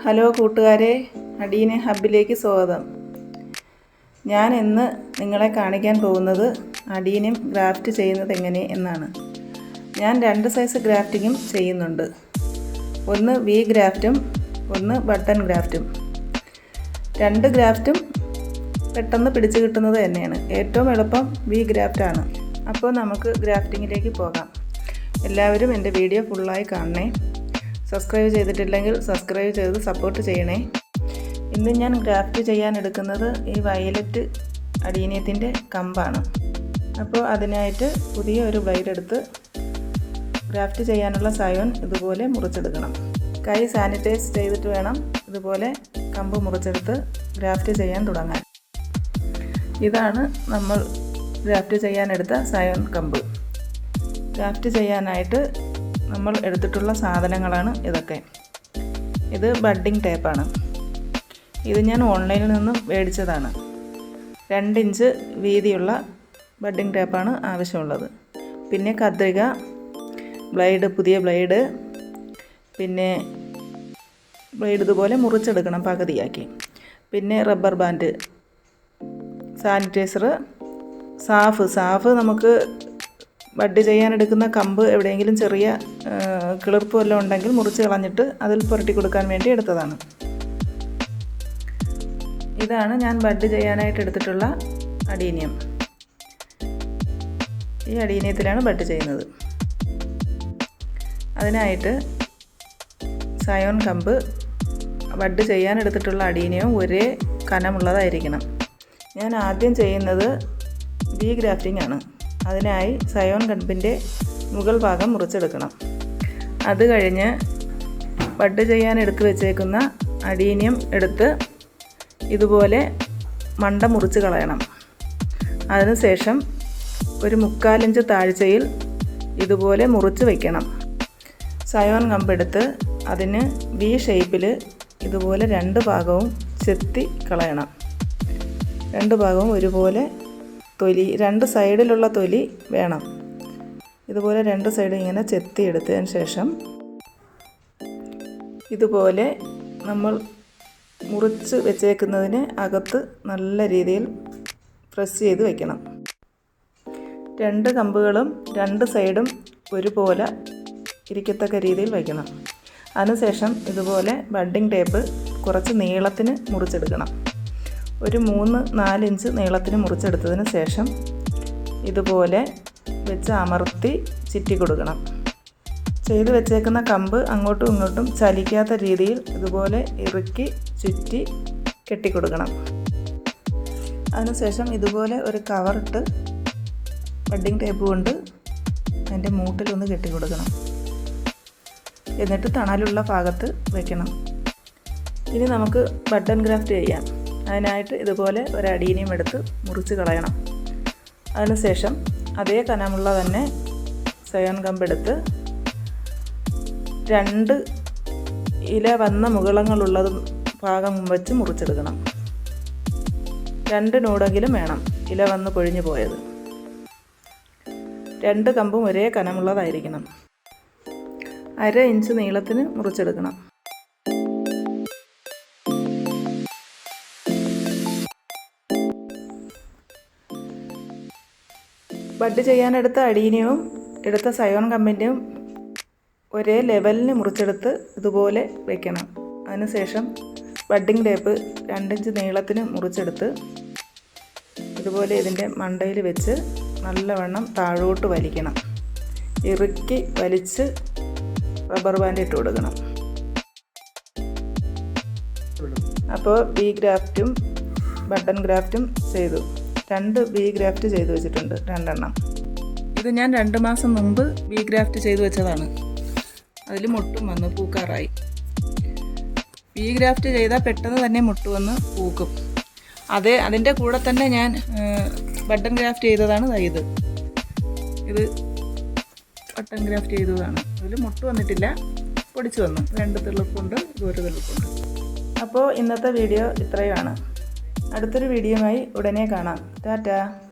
Hello കൂട്ടുകാരെ, അഡീന ഹബ്ബിലേക്ക് സ്വാഗതം. ഞാൻ ഇന്ന് നിങ്ങളെ കാണിക്കാൻ പോകുന്നത് അഡീനം ഗ്രാഫ്റ്റ് ചെയ്യുന്നത് എങ്ങനെ എന്നാണ്. ഞാൻ 2 സൈസ് ഗ്രാഫ്റ്റിങ്ങും ചെയ്യുന്നുണ്ട്. ഒന്ന് വി ഗ്രാഫ്റ്റും ഒന്ന് ബട്ടൺ ഗ്രാഫ്റ്റും. 2 ഗ്രാഫ്റ്റും പെട്ടെന്ന് പിടിച്ചു കിട്ടുന്നത് തന്നെയാണ്. ഏറ്റവും എളുപ്പം വി ഗ്രാഫ്റ്റാണ്. അപ്പോൾ നമുക്ക് ഗ്രാഫ്റ്റിങ്ങിലേക്ക് പോകാം. എല്ലാവരും എൻ്റെ വീഡിയോ ഫുള്ളായി കാണണേ. സബ്സ്ക്രൈബ് ചെയ്തിട്ടില്ലെങ്കിൽ സബ്സ്ക്രൈബ് ചെയ്ത് സപ്പോർട്ട് ചെയ്യണേ. ഇന്ന് ഞാൻ ഗ്രാഫ്റ്റ് ചെയ്യാൻ എടുക്കുന്നത് ഈ വയലറ്റ് അഡീനിയത്തിൻ്റെ കമ്പാണ്. അപ്പോൾ അതിനായിട്ട് പുതിയ ഒരു ബ്ലേഡ് എടുത്ത് ഗ്രാഫ്റ്റ് ചെയ്യാനുള്ള സയോൺ ഇതുപോലെ മുറിച്ചെടുക്കണം. കൈ സാനിറ്റൈസ് ചെയ്തിട്ട് വേണം ഇതുപോലെ കമ്പ് മുറിച്ചെടുത്ത് ഗ്രാഫ്റ്റ് ചെയ്യാൻ തുടങ്ങാൻ. ഇതാണ് നമ്മൾ ഗ്രാഫ്റ്റ് ചെയ്യാനെടുത്ത സയോൺ കമ്പ്. ഗ്രാഫ്റ്റ് ചെയ്യാനായിട്ട് നമ്മൾ എടുത്തിട്ടുള്ള സാധനങ്ങളാണ് ഇതൊക്കെ. ഇത് ബഡ്ഡിംഗ് ടേപ്പാണ്. ഇത് ഞാൻ ഓൺലൈനിൽ നിന്നും മേടിച്ചതാണ്. 2 ഇഞ്ച് വീതിയുള്ള ബഡ്ഡിംഗ് ടേപ്പാണ് ആവശ്യമുള്ളത്. പിന്നെ കത്രിക, ബ്ലേഡ്, പുതിയ ബ്ലേഡ്, പിന്നെ ബ്ലേഡ് ഇതുപോലെ മുറിച്ചെടുക്കണം പകുതിയാക്കി. പിന്നെ റബ്ബർ ബാൻഡ്, സാനിറ്റൈസർ, സാഫ് നമുക്ക് ബഡ് ചെയ്യാനെടുക്കുന്ന കമ്പ് എവിടെയെങ്കിലും ചെറിയ കിളിർപ്പ് വല്ലതും ഉണ്ടെങ്കിൽ മുറിച്ച് കളഞ്ഞിട്ട് അതിൽ പുരട്ടി കൊടുക്കാൻ വേണ്ടി എടുത്തതാണ്. ഇതാണ് ഞാൻ ബഡ് ചെയ്യാനായിട്ട് എടുത്തിട്ടുള്ള അഡീനിയം. ഈ അഡീനിയത്തിലാണ് ബഡ് ചെയ്യുന്നത്. അതിനായിട്ട് സയോൺ കമ്പ് ബഡ് ചെയ്യാൻ എടുത്തിട്ടുള്ള അഡീനിയവും ഒരേ കനമുള്ളതായിരിക്കണം. ഞാൻ ആദ്യം ചെയ്യുന്നത് വി ഗ്രാഫ്റ്റിംഗ് ആണ്. അതിനായി സയോൺ കമ്പിൻ്റെ മുകൾ ഭാഗം മുറിച്ചെടുക്കണം. അത് കഴിഞ്ഞ് ബഡ് ചെയ്യാൻ എടുത്ത് വെച്ചേക്കുന്ന അഡീനിയം എടുത്ത് ഇതുപോലെ മണ്ട മുറിച്ച് കളയണം. അതിനുശേഷം ഒരു 3/4 ഇഞ്ച് താഴ്ചയിൽ ഇതുപോലെ മുറിച്ച് വയ്ക്കണം. സയോൺ കമ്പെടുത്ത് അതിന് വി ഷേപ്പിൽ ഇതുപോലെ 2 ഭാഗവും ചെത്തി കളയണം. 2 ഭാഗവും ഒരുപോലെ തൊലി, 2 സൈഡിലുള്ള തൊലി വേണം. ഇതുപോലെ 2 സൈഡ് ഇങ്ങനെ ചെത്തി എടുത്തതിന് ശേഷം ഇതുപോലെ നമ്മൾ മുറിച്ച് വെച്ചേക്കുന്നതിന് അകത്ത് നല്ല രീതിയിൽ പ്രസ് ചെയ്ത് വയ്ക്കണം. 2 കമ്പുകളും 2 സൈഡും ഒരുപോലെ ഇരിക്കത്തക്ക രീതിയിൽ വയ്ക്കണം. അതിനുശേഷം ഇതുപോലെ ബഡ്ഡിംഗ് ടേപ്പ് കുറച്ച് നീളത്തിന് മുറിച്ചെടുക്കണം. ഒരു 3-4 ഇഞ്ച് നീളത്തിന് മുറിച്ചെടുത്തതിന് ശേഷം ഇതുപോലെ വെച്ച് അമർത്തി ചുറ്റി കൊടുക്കണം. ചെയ്ത് വെച്ചേക്കുന്ന കമ്പ് അങ്ങോട്ടും ഇങ്ങോട്ടും ചലിക്കാത്ത രീതിയിൽ ഇതുപോലെ ഇറുക്കി ചുറ്റി കെട്ടിക്കൊടുക്കണം. അതിനുശേഷം ഇതുപോലെ ഒരു കവറിട്ട് ബഡ്ഡിംഗ് ടേപ്പ് കൊണ്ട് അതിൻ്റെ മൂട്ടിലൊന്ന് കെട്ടിക്കൊടുക്കണം. എന്നിട്ട് തണലുള്ള ഭാഗത്ത് വയ്ക്കണം. ഇനി നമുക്ക് ബട്ടൺ ഗ്രാഫ്റ്റ് ചെയ്യാം. അതിനായിട്ട് ഇതുപോലെ ഒരു അഡീനിയം എടുത്ത് മുറിച്ച് കളയണം. അതിനുശേഷം അതേ കനമുള്ള തന്നെ സയോൺ കമ്പെടുത്ത് 2 ഇല വന്ന മുകളങ്ങളുള്ളത് ഭാഗം വെച്ച് മുറിച്ചെടുക്കണം. 2 നോടെങ്കിലും വേണം ഇല വന്ന് പൊഴിഞ്ഞു പോയത്. 2 കമ്പും ഒരേ കനമുള്ളതായിരിക്കണം. 1/2 ഇഞ്ച് നീളത്തിന് മുറിച്ചെടുക്കണം. ബഡ് ചെയ്യാനെടുത്ത അഡീനിയവും എടുത്ത സയോൺ കമ്പിൻ്റെയും ഒരേ ലെവലിന് മുറിച്ചെടുത്ത് ഇതുപോലെ വയ്ക്കണം. അതിനുശേഷം ബഡ്ഡിംഗ് ടേപ്പ് 2 ഇഞ്ച് നീളത്തിന് മുറിച്ചെടുത്ത് ഇതുപോലെ ഇതിൻ്റെ മണ്ടയിൽ വെച്ച് നല്ലവണ്ണം താഴോട്ട് വലിക്കണം. ഇറുക്കി വലിച്ച് റബ്ബർ ബാൻഡ് ഇട്ട് കൊടുക്കണം. അപ്പോൾ വി ഗ്രാഫ്റ്റും ബട്ടൺ ഗ്രാഫ്റ്റും ചെയ്തു. 2 വി ഗ്രാഫ്റ്റ് ചെയ്ത് വെച്ചിട്ടുണ്ട്, 2 എണ്ണം. ഇത് ഞാൻ 2 മാസം മുമ്പ് വി ഗ്രാഫ്റ്റ് ചെയ്ത് വെച്ചതാണ്. അതിൽ മുട്ടും വന്ന് പൂക്കാറായി. വി ഗ്രാഫ്റ്റ് ചെയ്താൽ പെട്ടെന്ന് തന്നെ മുട്ട് വന്ന് പൂക്കും. അതിൻ്റെ കൂടെ തന്നെ ഞാൻ ബട്ടൺ ഗ്രാഫ്റ്റ് ചെയ്തതാണ് ഇത് ബട്ടൺ ഗ്രാഫ്റ്റ് ചെയ്തതാണ്. അതിൽ മുട്ട് വന്നിട്ടില്ല, പൊടിച്ചു വന്നു. 2 തെളിപ്പുണ്ട്, ഇത് 1 തെളിപ്പുണ്ട്. അപ്പോൾ ഇന്നത്തെ വീഡിയോ ഇത്രയുമാണ്. അടുത്തൊരു വീഡിയോയുമായി ഉടനെ കാണാം. ടാറ്റാ.